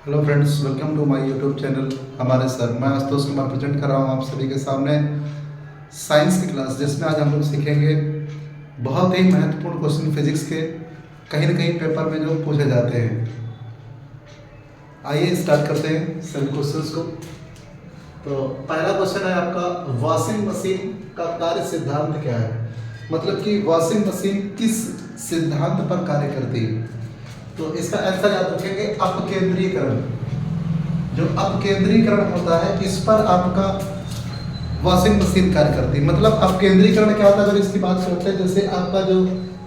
Hello friends, welcome to my YouTube channel हमारे sir. मैं Ashutosh Kumar present कर रहा हूँ आप सभी के सामने साइंस की क्लास, जिसमें आज हम लोग सीखेंगे बहुत ही महत्वपूर्ण क्वेश्चन फिजिक्स के, कहीं ना कहीं पेपर में जो पूछे जाते हैं। आइए स्टार्ट करते हैं सभी क्वेश्चंस को। तो पहला क्वेश्चन है आपका, वॉशिंग मशीन का कार्य सिद्धांत क्या है? मतलब कि वॉशिंग मशीन किस सिद्धांत पर कार्य करती है? तो इसका आंसर याद रखेंगे, अपकेंद्रीकरण। जो अपकेंद्रीकरण होता है, इस पर आपका वॉशिंग मशीन कार्य करती है। मतलब अपकेंद्रीकरण क्या होता है, अगर इसकी बात करते हैं, जैसे आपका जो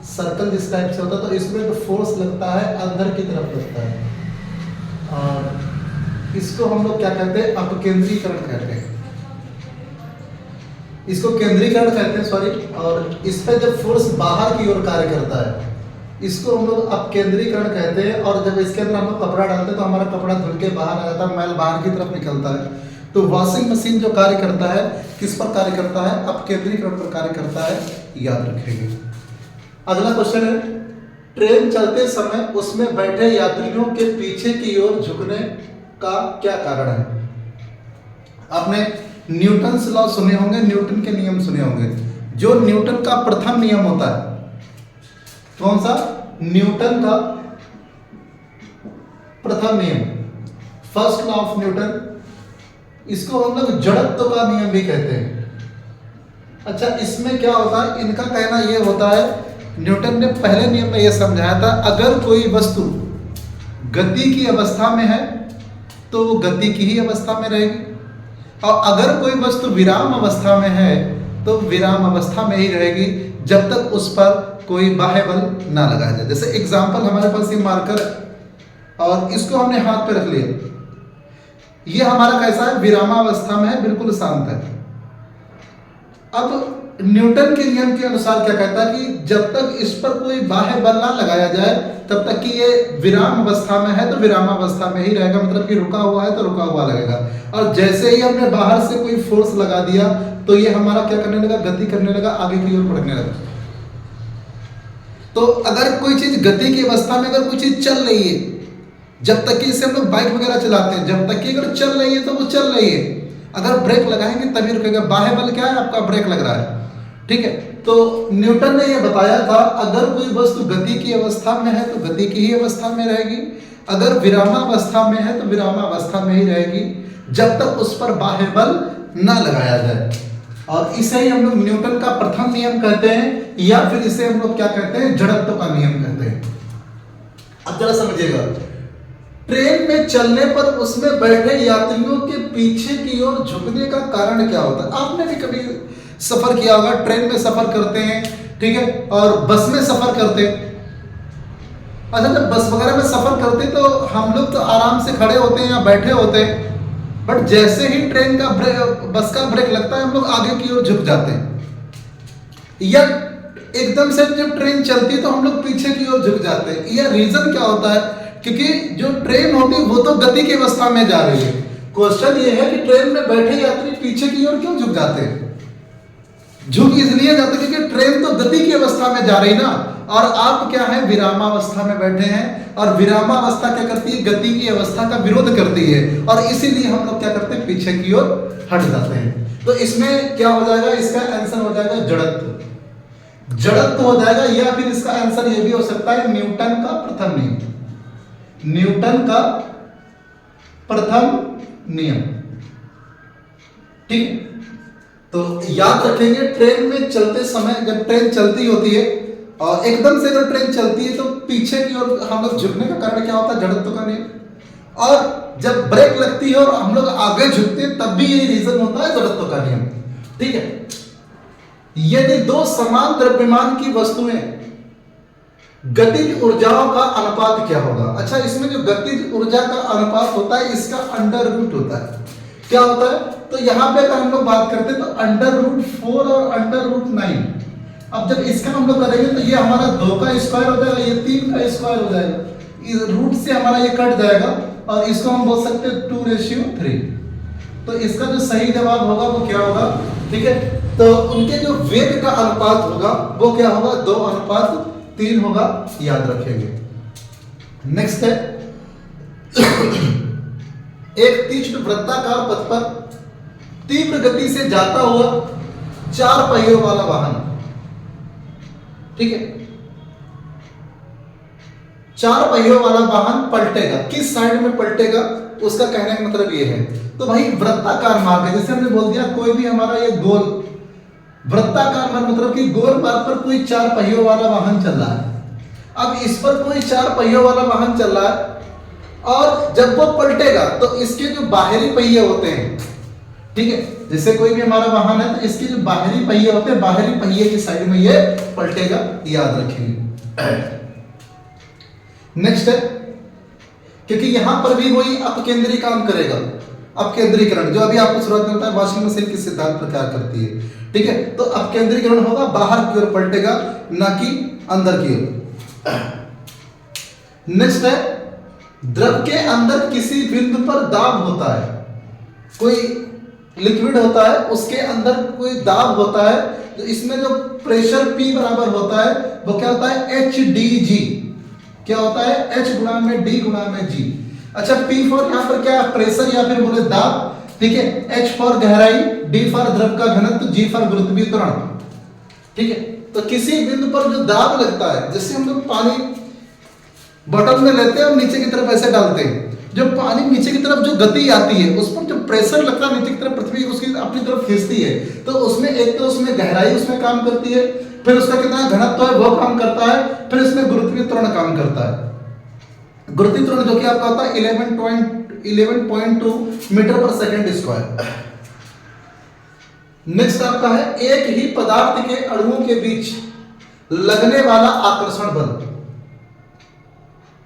सर्कल जिस टाइप से होता है, तो इसमें जो फोर्स लगता है अंदर की तरफ लगता है, और इसको हम लोग क्या कहते हैं, अपकेंद्रीकरण कहते हैं। इसको केंद्रीकरण कहते हैं, सॉरी। और इस पर जब फोर्स बाहर की ओर कार्य करता है, इसको हम लोग अपकेंद्रीकरण कहते हैं। और जब इसके अंदर हम लोग कपड़ा डालते हैं, तो हमारा कपड़ा धुल के बाहर आ जाता है, मैल बाहर की तरफ निकलता है। तो वॉशिंग मशीन जो कार्य करता है, किस पर कार्य करता है? अपकेंद्रीकरण पर कार्य करता है, याद रखेंगे। अगला क्वेश्चन है, ट्रेन चलते समय उसमें बैठे यात्रियों के पीछे की ओर झुकने का क्या कारण है? आपने न्यूटन लॉ सुने होंगे, न्यूटन के नियम सुने होंगे। जो न्यूटन का प्रथम नियम होता है, कौन सा? न्यूटन का प्रथम नियम, फर्स्ट लॉ ऑफ न्यूटन। इसको हम लोग जड़त्व का नियम भी कहते हैं। अच्छा, इसमें क्या होता है, इनका कहना यह होता है, न्यूटन ने पहले नियम में यह समझाया था, अगर कोई वस्तु गति की अवस्था में है तो वो गति की ही अवस्था में रहेगी, और अगर कोई वस्तु विराम अवस्था में है तो विराम अवस्था में ही रहेगी, जब तक उस पर कोई बाह्य बल ना लगाया जाए। जैसे एग्जांपल, हमारे पास ये मार्कर है और इसको हमने हाथ पे रख लिया, ये हमारा कैसा है? विरामावस्था में है, बिल्कुल शांत है। अब न्यूटन के नियम के अनुसार क्या कहता है कि जब तक इस पर कोई बाह्य बल ना लगाया जाए, तब तक कि ये विराम अवस्था में है तो विरामावस्था में ही रहेगा। मतलब कि रुका हुआ है तो रुका हुआ लगेगा, और जैसे ही हमने बाहर से कोई फोर्स लगा दिया तो ये हमारा क्या करने लगा? गति करने लगा, आगे की ओर बढ़ने लगा। तो अगर कोई चीज गति की अवस्था में, अगर कोई चीज चल रही है, जब तक कि इसे हम लोग बाइक वगैरह चलाते हैं, जब तक कि अगर चल रही है तो वो चल रही है, अगर ब्रेक लगाएंगे तभी रुकेगा। बाह्य बल क्या है? आपका ब्रेक लग रहा है, ठीक है। तो न्यूटन ने यह बताया था, अगर कोई वस्तु गति की अवस्था में है तो गति की ही अवस्था में रहेगी, अगर विरामावस्था में है तो विरामावस्था में ही रहेगी, जब तक उस पर बाह्य बल ना लगाया जाए। और इसे ही हम लोग न्यूटन का प्रथम नियम कहते हैं, या फिर इसे हम लोग क्या कहते हैं? जड़त्व का नियम कहते हैं। अब जरा समझिएगा, ट्रेन में चलने पर उसमें बैठे यात्रियों के पीछे की ओर झुकने का कारण क्या होता है? आपने भी कभी सफर किया होगा, ट्रेन में सफर करते हैं, ठीक है, और बस में सफर करते हैं। अच्छा, जब बस वगैरह में सफर करते हैं तो हम लोग तो आराम से खड़े होते हैं या बैठे होते हैं, बट जैसे ही ट्रेन का बस का ब्रेक लगता है, हम लोग आगे की ओर झुक जाते हैं। या एकदम से जब ट्रेन चलती है तो हम लोग पीछे की ओर झुक जाते हैं। यह रीजन क्या होता है? क्योंकि जो ट्रेन होती है वो तो गति की अवस्था में जा रही है। क्वेश्चन ये है कि ट्रेन में बैठे यात्री पीछे की ओर क्यों झुक जाते हैं? झुक इसलिए जाते हैं क्योंकि ट्रेन तो गति की अवस्था में जा रही ना, और आप क्या है? विरामावस्था में बैठे हैं, और विरामावस्था क्या करती है? गति की अवस्था का विरोध करती है, और इसीलिए हम लोग क्या करते हैं? पीछे की ओर हट जाते हैं। तो इसमें क्या हो जाएगा? इसका आंसर हो जाएगा जड़त्व। जड़त्व हो जाएगा, या फिर इसका आंसर ये भी हो सकता है न्यूटन का प्रथम नियम। न्यूटन का प्रथम नियम, ठीक है। तो याद रखेंगे, ट्रेन में चलते समय, जब ट्रेन चलती होती है और एकदम से अगर ट्रेन चलती है तो पीछे की ओर हम लोग झुकने का कारण क्या होता है? जड़त्व का नियम। और जब ब्रेक लगती है और हम लोग आगे झुकते हैं, तब भी यही रीजन होता है, जड़त्व का नियम, ठीक है। यदि दो समान द्रव्यमान की वस्तुएं, गतिज ऊर्जाओं का अनुपात क्या होगा? अच्छा, इसमें जो गतिज ऊर्जा का अनुपात होता है, इसका अंडर रूट होता है। क्या होता है? तो यहाँ पे अगर हम लोग बात करते हैं तो √4 और √9। अब जब इसका हम लोग करेंगे तो ये हमारा 2 का स्क्वायर हो जाएगा, ये 3 का स्क्वायर हो जाएगा, इस रूट से हमारा ये कट जाएगा, और इसको हम बोल सकते हैं 2:3। तो इसका जो सही जवाब होगा वो क्या होगा? ठीक है, तो उनके जो वेग का अनुपात होगा वो क्या होगा? 2:3 होगा, याद रखेंगे। नेक्स्ट है एक तीक्ष्ण वृत्ताकार पथ पर तीव्र गति से जाता हुआ 4 पहियों वाला वाहन, ठीक है, 4 पहियों वाला वाहन पलटेगा। किस साइड में पलटेगा उसका कहने का मतलब ये है। तो भाई वृत्ताकार मार्ग है, जैसे हमने बोल दिया कोई भी हमारा ये गोल वृत्ताकार मार्ग मतलब कि गोल मार्ग पर कोई 4 पहियों वाला वाहन चल रहा है। अब इस पर कोई 4 पहियों वाला वाहन चल रहा है और जब वो पलटेगा तो इसके जो बाहरी पहिए होते हैं, ठीक है, जैसे कोई भी हमारा वाहन है तो इसके जो बाहरी पहिए होते हैं, बाहरी पहिए की साइड में ये पलटेगा, याद रखेंगे। नेक्स्ट है, क्योंकि यहां पर भी वही अपकेंद्री काम करेगा, अपकेंद्रीकरण जो अभी आपको शुरुआत में बताया वॉशिंग मशीन किस सिद्धांत पर क्या करती है, ठीक है। तो अपकेंद्रीकरण होगा, बाहर की ओर पलटेगा ना कि अंदर की ओर। नेक्स्ट है, द्रव के अंदर किसी बिंदु पर दाब होता है, कोई लिक्विड होता है उसके अंदर कोई दाब होता है, तो इसमें जो प्रेशर P बराबर होता है वो क्या होता है HdG, क्या होता है H गुणा में D गुणा में G। अच्छा P फॉर यहाँ पर क्या प्रेशर या फिर बोले दाब, ठीक है, H फॉर गहराई, D फॉर द्रव का घनत्व, G फॉर गुरुत्वीय त्वरण, ठीक है। तो किसी बिंदु पर जो दाब लगता है, जैसे हम लोग पानी बॉटल में लेते हैं और नीचे की तरफ ऐसे डालते हैं, जब पानी नीचे की तरफ जो गति आती है उस पर जो प्रेशर लगता है नीचे की तरफ, पृथ्वी उसकी अपनी तरफ खींचती है, तो उसमें एक तो उसमें गहराई उसमें काम करती है, फिर उसका कितना घनत्व है वो काम करता है, फिर इसमें गुरुत्वीय त्वरण काम करता है। गुरुत्वीय त्वरण जो कि आपका होता है 11.2 मीटर पर सेकंड स्क्वायर। नेक्स्ट आपका है, एक ही पदार्थ के अणुओं के बीच लगने वाला आकर्षण बल।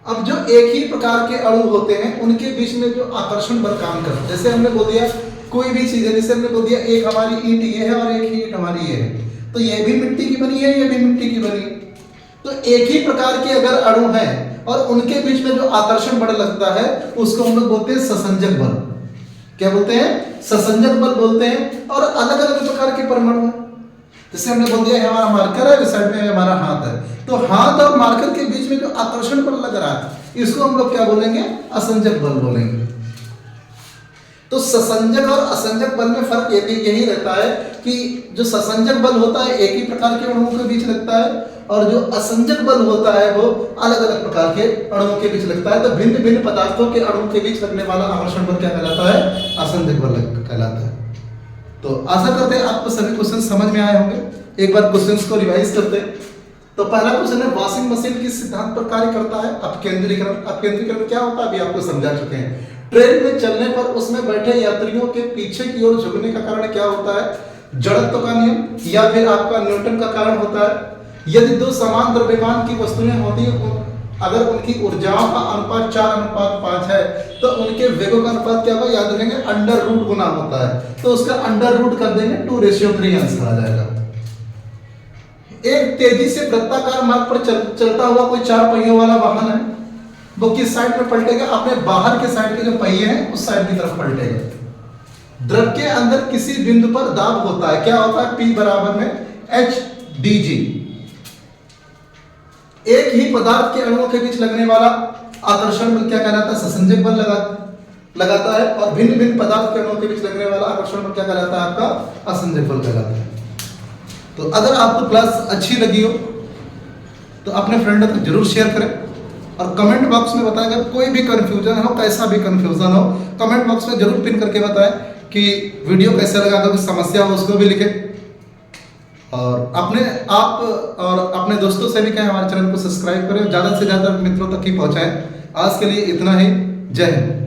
अब जो एक ही प्रकार के अणु होते हैं उनके बीच में जो आकर्षण बल काम करता है, जैसे हमने बोल दिया कोई भी चीज है, जैसे हमने बोल दिया एक हमारी ईंट ये है और एक ही ईंट हमारी ये है, तो ये भी मिट्टी की बनी है, ये भी मिट्टी की बनी है। तो एक ही प्रकार के अगर अणु हैं और उनके बीच में जो आकर्षण बल लगता है उसको हम लोग बोलते हैं ससंजक बल। क्या बोलते हैं? ससंजक बल बोलते हैं। और अलग अलग प्रकार के परमाणु हैं, जैसे हमने बोल दिया हमारा मार्कर है, इस साइड में हमारा हाथ है, तो हाथ और मार्कर के बीच में जो आकर्षण बल लग रहा है इसको हम लोग क्या बोलेंगे? असंजक बल बोलेंगे। तो ससंजक और असंजक बल में फर्क यही रहता है कि जो ससंजक बल होता है एक ही प्रकार के अणुओं के बीच लगता है और जो असंजक बल होता है वो अलग अलग प्रकार के अणुओं के बीच लगता है। तो भिन्न भिन्न पदार्थों के अणुओं के बीच लगने वाला आकर्षण बल क्या कहलाता है? असंजक बल कहलाता है। तो आशा करते हैं आपको सभी क्वेश्चन समझ में आए होंगे। एक बार क्वेश्चंस को रिवाइज करते हैं। तो पहला क्वेश्चन है, वॉशिंग मशीन किस सिद्धांत पर कार्य करता है? अपकेंद्रीकरण। अपकेंद्रीकरण क्या होता है अभी आपको समझा चुके हैं। ट्रेन में चलने पर उसमें बैठे यात्रियों के पीछे की ओर झुकने का कारण क्या होता है? जड़त्व का नियम या फिर आपका न्यूटन का कारण होता है। यदि दो समान द्रव्यमान की वस्तुएं होती हैं, अगर उनकी ऊर्जाओं का अनुपात 4:5 है तो उनके वेगों का अनुपात क्या होगा? याद रखेंगे अंडर रूट गुना होता है, तो उसका अंडर रूट कर देंगे 2:3 आंसर आ जाएगा। एक तेजी से वृत्ताकार मार्ग पर चलता हुआ कोई 4 पहियों वाला वाहन है, वो किस साइड में पलटेगा? अपने बाहर के साइड के जो पहिए हैं उस साइड की तरफ पलटेगा। द्रव के अंदर किसी बिंदु पर दाब होता है, क्या होता है? P बराबर में HdG। एक ही पदार्थ के अणुओं के बीच लगने वाला आकर्षण बल क्या कहलाता है? ससंजक बल लगाता है। और भिन्न भिन्न पदार्थ के अणुओं के बीच लगने वाला आकर्षण बल क्या कहलाता है? आपका असंजक बल कहलाता है। तो अगर आपको क्लास अच्छी लगी हो तो अपने फ्रेंडों तक जरूर शेयर करें और कमेंट बॉक्स में बताएं। अगर कोई भी कंफ्यूजन हो, कैसा भी कंफ्यूजन हो, कमेंट बॉक्स में जरूर पिन करके बताएं कि वीडियो कैसा लगा, कोई समस्या हो उसको भी लिखें। और आप और अपने दोस्तों से भी कहें हमारे चैनल को सब्सक्राइब करें, ज़्यादा से ज़्यादा मित्रों तक ही पहुँचाएं। आज के लिए इतना ही। जय हिंद।